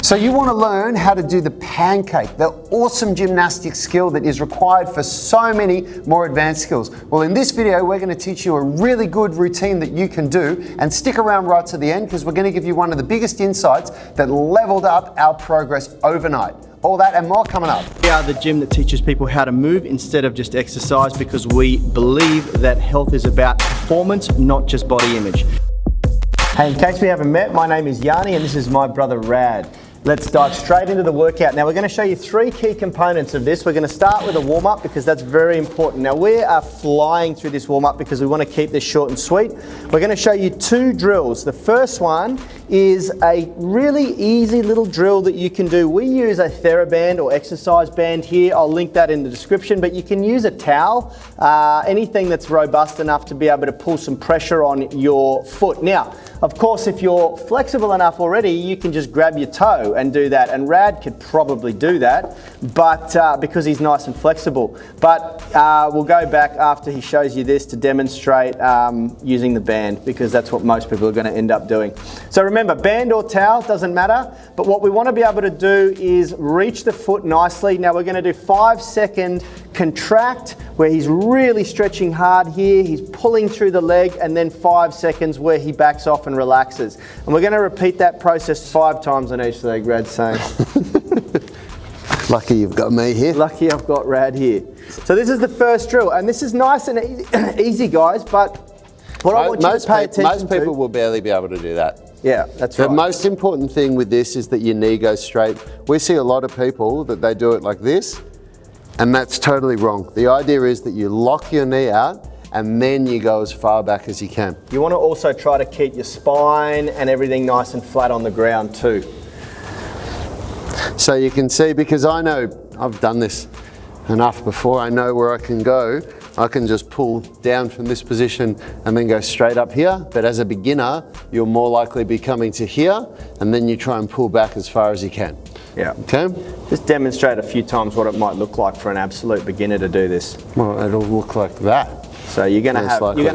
So you want to learn how to do the pancake, the awesome gymnastic skill that is required for so many more advanced skills. Well, in this video, we're going to teach you a really good routine that you can do, and stick around right to the end because we're going to give you one of the biggest insights that leveled up our progress overnight. All that and more coming up. We are the gym that teaches people how to move instead of just exercise, because we believe that health is about performance, not just body image. Hey, in case we haven't met, my name is Yanni and this is my brother Rad. Let's dive straight into the workout. Now we're going to show you three key components of this. We're going to start with a warm-up because that's very important. Now we are flying through this warm-up because we want to keep this short and sweet. We're going to show you two drills. The first one is a really easy little drill that you can do. We use a TheraBand or exercise band here. I'll link that in the description, but you can use a towel, anything that's robust enough to be able to pull some pressure on your foot. Now, of course, if you're flexible enough already, you can just grab your toe and do that. And Rad could probably do that, but because he's nice and flexible. But we'll go back after he shows you this to demonstrate using the band, because that's what most people are going to end up doing. So remember, band or towel, doesn't matter. But what we want to be able to do is reach the foot nicely. Now we're going to do 5-second contract, where he's really stretching hard here, he's pulling through the leg, and then 5 seconds where he backs off and relaxes. And we're going to repeat that process 5 times on each leg, Rad's saying. Lucky you've got me here. Lucky I've got Rad here. So this is the first drill, and this is nice and easy, guys, but what I want you to pay attention to... Most people will barely be able to do that. Yeah, that's right. The most important thing with this is that your knee goes straight. We see a lot of people that they do it like this, and that's totally wrong. The idea is that you lock your knee out and then you go as far back as you can. You want to also try to keep your spine and everything nice and flat on the ground too. So you can see, because I know I've done this enough before, I know where I can go. I can just pull down from this position and then go straight up here. But as a beginner, you'll more likely be coming to here, and then you try and pull back as far as you can. Yeah. Okay? Just demonstrate a few times what it might look like for an absolute beginner to do this. Well, it'll look like that. So you're going to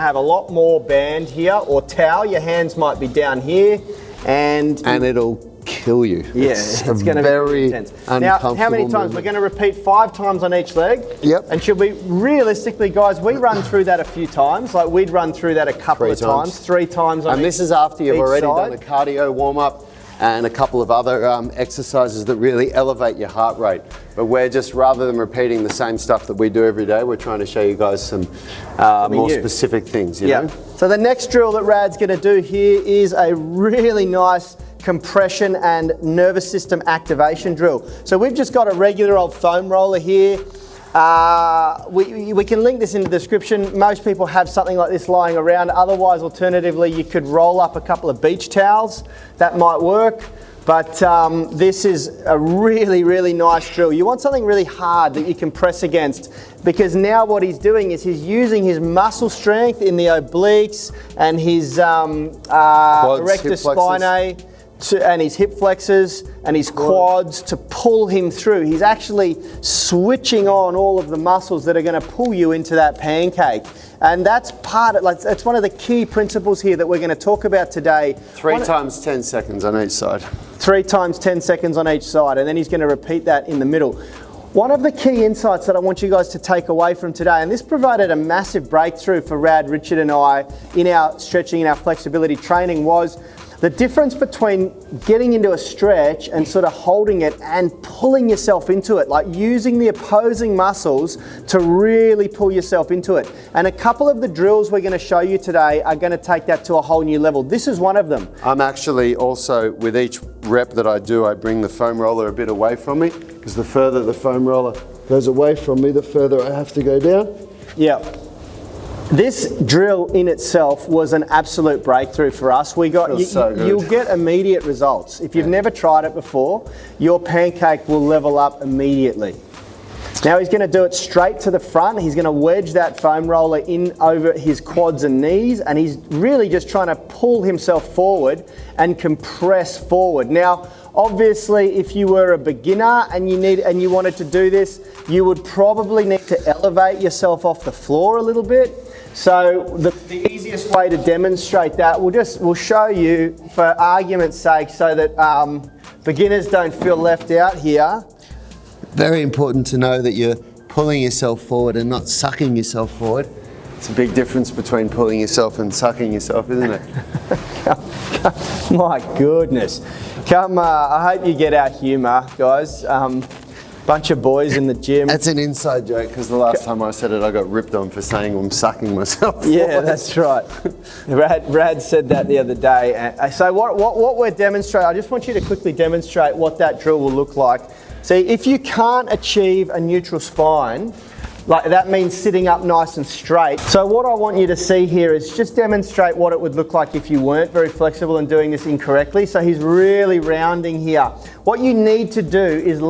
have a lot more band here, or towel. Your hands might be down here, and it'll kill you. Yeah, it's going to be very intense. Now, how many times? Movement. We're going to repeat 5 times on each leg. Yep. And should we, realistically, guys, we run through that a few times. Like we'd run through that a couple of times, 3 times on each side. And this is after you've already done a cardio warm-up and a couple of other exercises that really elevate your heart rate. But we're just, rather than repeating the same stuff that we do every day, we're trying to show you guys some more specific things, you know? So the next drill that Rad's going to do here is a really nice compression and nervous system activation drill. So we've just got a regular old foam roller here. We can link this in the description. Most people have something like this lying around. Otherwise, alternatively, you could roll up a couple of beach towels. That might work. But this is a really, really nice drill. You want something really hard that you can press against, because now what he's doing is he's using his muscle strength in the obliques and his erector spinae, and his hip flexors and his quads to pull him through. He's actually switching on all of the muscles that are going to pull you into that pancake. And that's part of, like, that's one of the key principles here that we're going to talk about today. 3 times 10 seconds on each side. 3 times 10 seconds on each side, and then he's going to repeat that in the middle. One of the key insights that I want you guys to take away from today, and this provided a massive breakthrough for Rad, Richard and I in our stretching and our flexibility training, was the difference between getting into a stretch and sort of holding it and pulling yourself into it, like using the opposing muscles to really pull yourself into it. And a couple of the drills we're going to show you today are going to take that to a whole new level. This is one of them. I'm actually also, with each rep that I do, I bring the foam roller a bit away from me, because the further the foam roller goes away from me, the further I have to go down. Yeah. This drill in itself was an absolute breakthrough for us. We got you'll get immediate results. If you've never tried it before, your pancake will level up immediately. Now he's going to do it straight to the front. He's going to wedge that foam roller in over his quads and knees, and he's really just trying to pull himself forward and compress forward. Now, obviously, if you were a beginner and you wanted to do this, you would probably need to elevate yourself off the floor a little bit. So the easiest way to demonstrate that, we'll show you for argument's sake, so that beginners don't feel left out here. Very important to know that you're pulling yourself forward and not sucking yourself forward. It's a big difference between pulling yourself and sucking yourself, isn't it? My goodness. Come, I hope you get our humour, guys. Bunch of boys in the gym. That's an inside joke because the last time I said it, I got ripped on for saying I'm sucking myself. Yeah, that's right. Brad said that the other day. So what we're demonstrating, I just want you to quickly demonstrate what that drill will look like. See, if you can't achieve a neutral spine, like that means sitting up nice and straight. So what I want you to see here is just demonstrate what it would look like if you weren't very flexible and doing this incorrectly. So he's really rounding here. What you need to do is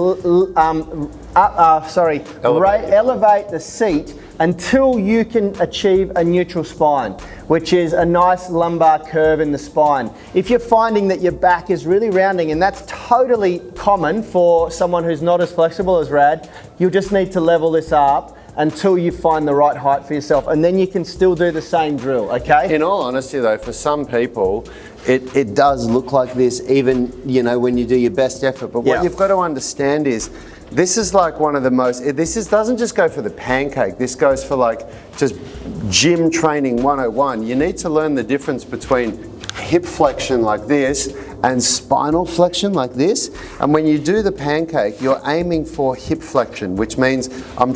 elevate the seat until you can achieve a neutral spine, which is a nice lumbar curve in the spine. If you're finding that your back is really rounding, and that's totally common for someone who's not as flexible as Rad, you'll just need to level this up until you find the right height for yourself, and then you can still do the same drill, okay? In all honesty though, for some people, it does look like this even, you know, when you do your best effort, but what you've got to understand is, this is like one of the most, doesn't just go for the pancake, this goes for like just gym training 101. You need to learn the difference between hip flexion like this and spinal flexion like this. And when you do the pancake, you're aiming for hip flexion, which means I'm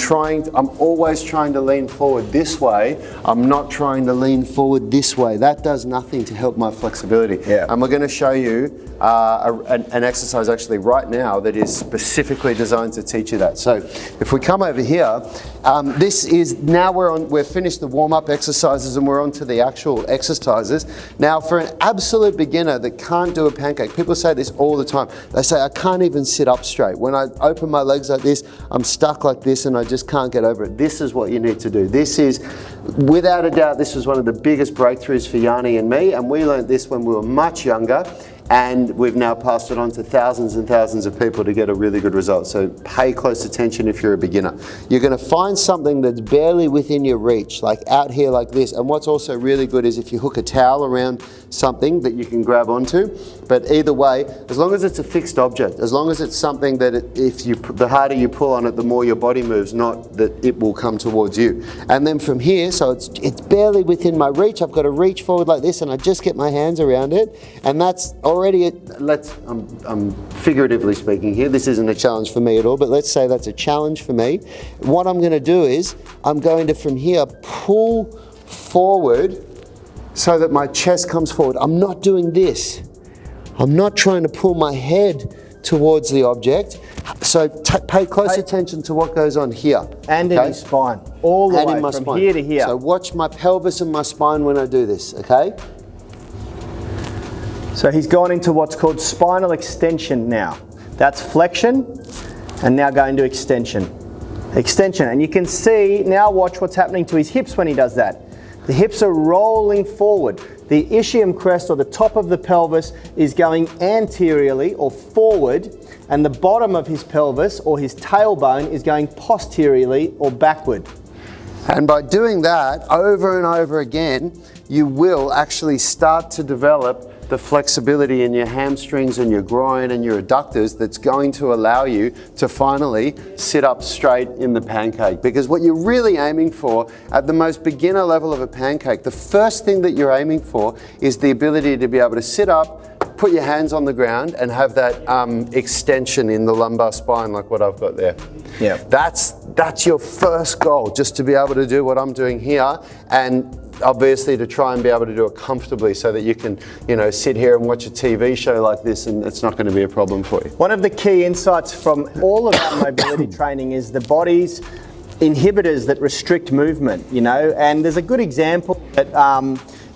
always trying to lean forward this way. I'm not trying to lean forward this way. That does nothing to help my flexibility. Yeah. And we're going to show you an exercise actually right now that is specifically designed to teach you that. So if we come over here, this is, now we've finished the warm-up exercises and we're on to the actual exercises. Now for an absolute beginner that can't do a pancake, people say this all the time. They say, I can't even sit up straight. When I open my legs like this, I'm stuck like this and I just can't get over it. This is what you need to do. This is, without a doubt, this was one of the biggest breakthroughs for Yanni and me, and we learned this when we were much younger. And we've now passed it on to thousands and thousands of people to get a really good result. So pay close attention if you're a beginner. You're going to find something that's barely within your reach, like out here like this. And what's also really good is if you hook a towel around something that you can grab onto. But either way, as long as it's a fixed object, as long as it's something that the harder you pull on it, the more your body moves, not that it will come towards you. And then from here, so it's barely within my reach, I've got to reach forward like this and I just get my hands around it. And that's already, I'm figuratively speaking here, this isn't a challenge for me at all, but let's say that's a challenge for me. What I'm going to do is, I'm going to from here pull forward so that my chest comes forward. I'm not doing this. I'm not trying to pull my head towards the object. So pay close attention to what goes on here. And in your spine, all the way from here to here. So watch my pelvis and my spine when I do this, okay? So he's gone into what's called spinal extension now. That's flexion, and now going to extension. Extension, and you can see, now watch what's happening to his hips when he does that. The hips are rolling forward. The ischium crest, or the top of the pelvis, is going anteriorly or forward, and the bottom of his pelvis, or his tailbone, is going posteriorly or backward. And by doing that over and over again, you will actually start to develop the flexibility in your hamstrings and your groin and your adductors that's going to allow you to finally sit up straight in the pancake. Because what you're really aiming for at the most beginner level of a pancake, the first thing that you're aiming for is the ability to be able to sit up, put your hands on the ground and have that extension in the lumbar spine like what I've got there. Yeah. That's your first goal, just to be able to do what I'm doing here, and obviously to try and be able to do it comfortably so that you can, you know, sit here and watch a TV show like this and it's not going to be a problem for you. One of the key insights from all of our mobility training is the body's inhibitors that restrict movement, you know, and there's a good example that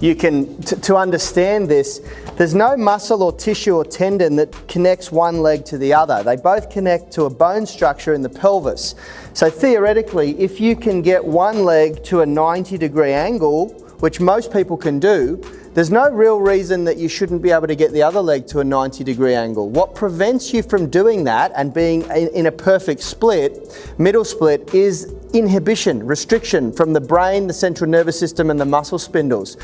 you can, to understand this, there's no muscle or tissue or tendon that connects one leg to the other. They both connect to a bone structure in the pelvis. So theoretically, if you can get one leg to a 90-degree angle, which most people can do, there's no real reason that you shouldn't be able to get the other leg to a 90-degree angle. What prevents you from doing that and being in a perfect split, middle split, is inhibition, restriction from the brain, the central nervous system, and the muscle spindles,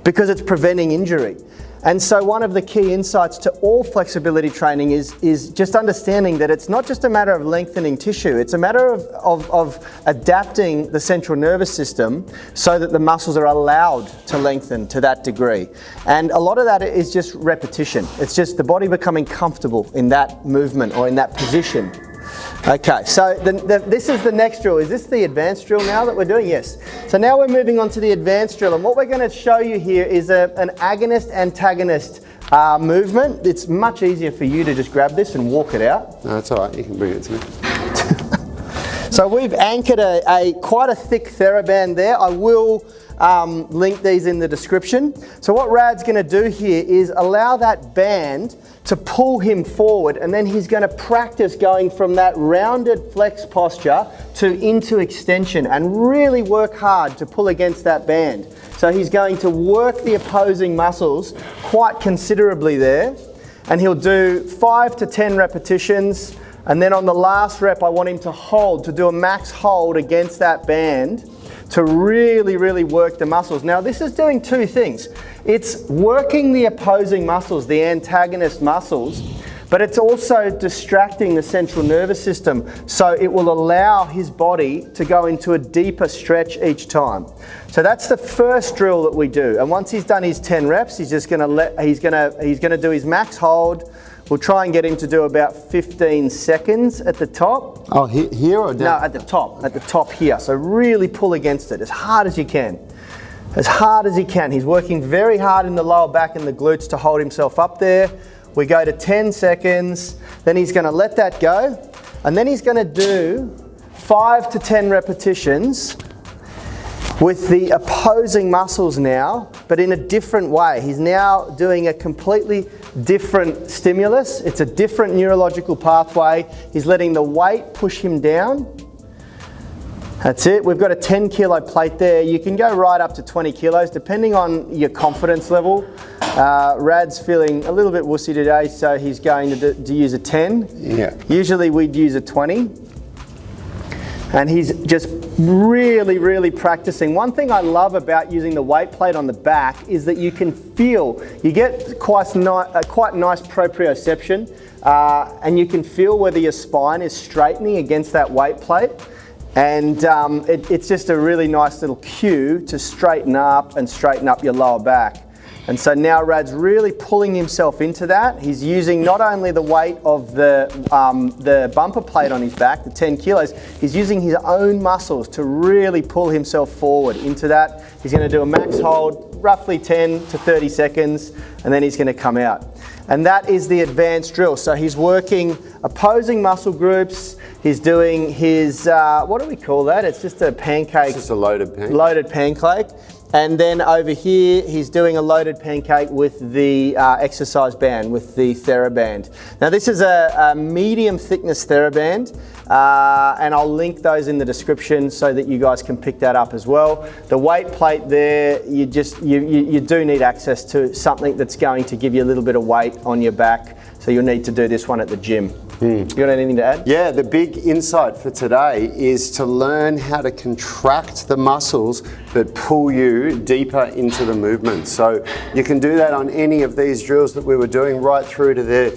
because it's preventing injury. And so one of the key insights to all flexibility training is just understanding that it's not just a matter of lengthening tissue, it's a matter of adapting the central nervous system so that the muscles are allowed to lengthen to that degree. And a lot of that is just repetition. It's just the body becoming comfortable in that movement or in that position. Okay, so this is the next drill. Is this the advanced drill now that we're doing? Yes. So now we're moving on to the advanced drill, and what we're going to show you here is an agonist-antagonist movement. It's much easier for you to just grab this and walk it out. No, it's all right. You can bring it to me. So we've anchored quite a thick TheraBand there. I will link these in the description. So what Rad's going to do here is allow that band to pull him forward, and then he's going to practice going from that rounded flex posture into extension and really work hard to pull against that band. So he's going to work the opposing muscles quite considerably there, and he'll do 5 to 10 repetitions, and then on the last rep I want him to do a max hold against that band to really, really work the muscles. Now this is doing two things. It's working the opposing muscles, the antagonist muscles, but it's also distracting the central nervous system, so it will allow his body to go into a deeper stretch each time. So that's the first drill that we do. And once he's done his 10 reps, he's just he's gonna do his max hold. We'll try and get him to do about 15 seconds at the top. Oh, here or down? No, at the top here. So really pull against it as hard as you can. As hard as he can. He's working very hard in the lower back and the glutes to hold himself up there. We go to 10 seconds, then he's gonna let that go, and then he's gonna do 5 to 10 repetitions with the opposing muscles now, but in a different way. He's now doing a completely different stimulus. It's a different neurological pathway. He's letting the weight push him down. That's it. We've got a 10 kilo plate there. You can go right up to 20 kilos depending on your confidence level. Rad's feeling a little bit wussy today, so he's going to use a 10. Yeah. Usually we'd use a 20. And he's just really, really practicing. One thing I love about using the weight plate on the back is that you can feel, you get quite nice proprioception, and you can feel whether your spine is straightening against that weight plate. And it's just a really nice little cue to straighten up your lower back. And so now Rad's really pulling himself into that. He's using not only the weight of the bumper plate on his back, the 10 kilos, he's using his own muscles to really pull himself forward into that. He's going to do a max hold, roughly 10 to 30 seconds, and then he's going to come out. And that is the advanced drill. So he's working opposing muscle groups. He's doing his, what do we call that? It's just a pancake. It's just a loaded pancake. Loaded pancake. And then over here, he's doing a loaded pancake with the exercise band, with the TheraBand. Now this is a medium thickness TheraBand, and I'll link those in the description so that you guys can pick that up as well. The weight plate there, you do need access to something that's going to give you a little bit of weight on your back, so you'll need to do this one at the gym. You got anything to add? Yeah, the big insight for today is to learn how to contract the muscles that pull you deeper into the movement. So you can do that on any of these drills that we were doing, right through to the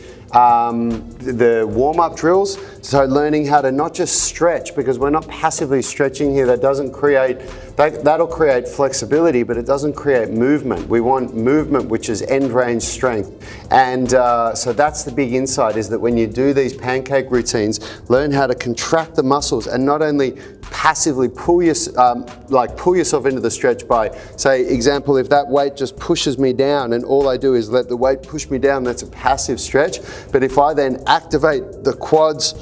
warm-up drills. So learning how to not just stretch, because we're not passively stretching here. That'll create flexibility, but it doesn't create movement. We want movement, which is end range strength. And so that's the big insight, is that when you do these pancake routines, learn how to contract the muscles and not only passively pull yourself into the stretch by, say, example, if that weight just pushes me down and all I do is let the weight push me down, that's a passive stretch. But if I then activate the quads,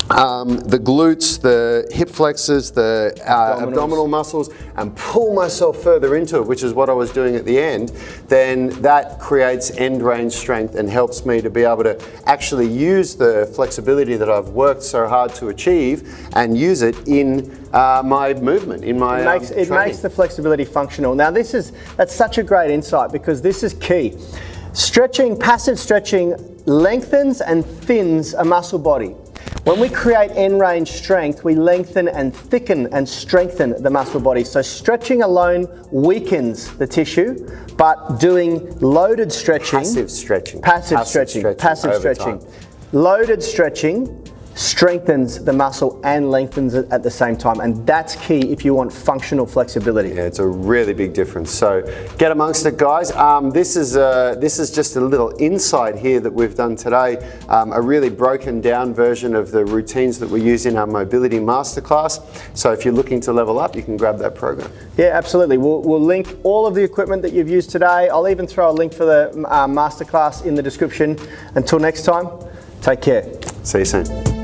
the glutes, the hip flexors, the abdominal muscles, and pull myself further into it, which is what I was doing at the end, then that creates end range strength and helps me to be able to actually use the flexibility that I've worked so hard to achieve and use it in my movement, in my It makes the flexibility functional. Now that's such a great insight, because this is key. Stretching, passive stretching, lengthens and thins a muscle body. When we create end range strength, we lengthen and thicken and strengthen the muscle body. So stretching alone weakens the tissue, but doing loaded stretching, Passive stretching. passive stretching, loaded stretching strengthens the muscle and lengthens it at the same time, and that's key if you want functional flexibility. Yeah, it's a really big difference. So get amongst it, guys. This is just a little insight here that we've done today, a really broken down version of the routines that we use in our mobility masterclass. So if you're looking to level up, you can grab that program. Yeah, absolutely. We'll link all of the equipment that you've used today. I'll even throw a link for the masterclass in the description. Until next time, take care. See you soon.